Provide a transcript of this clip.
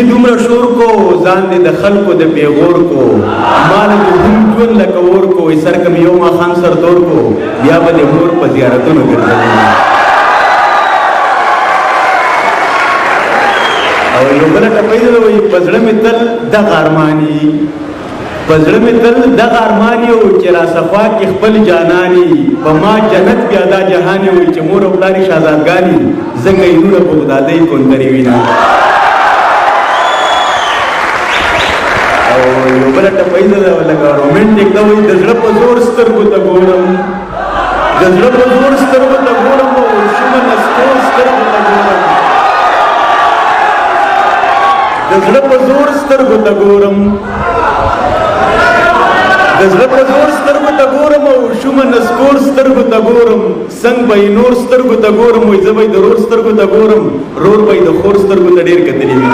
موسیقي دومره شور کو ځان دې د خلکو د پیغور کو مال دې هم ژوند لکه اور کو سر کم یو ماښام سر تور کو بیا به دې مور په زیارتونو ګرځوي او یو بله ټپۍ ده وایي په زړه مې تل دغه ارماني په زړه مې تل دغه ارمان یو چې راصفا کې خپل جاناني په ما جنت بیا دا جهان یو چې مور او پلار یې شهزادګانې ځکه یې نوره په خدادۍ کونترې وینه او یو بله ټپۍ ده لکه رومانټیک ده وایي د زړه په زور سترګو ته ګورم د زړه په زور سترګو ته ګورم او شومه نسکور سترګو ته ګورم د زړه په زور سترګو ته ګورم د زړه په زور سترګو ته ګورم او شومه نسکور سترګو ته ګورم څنګ به یې نور سترګو ته ګورم وایي زه به یې د رور سترګو ته ګورم رور به یې د خور سترګو ته ډېر کتلي وي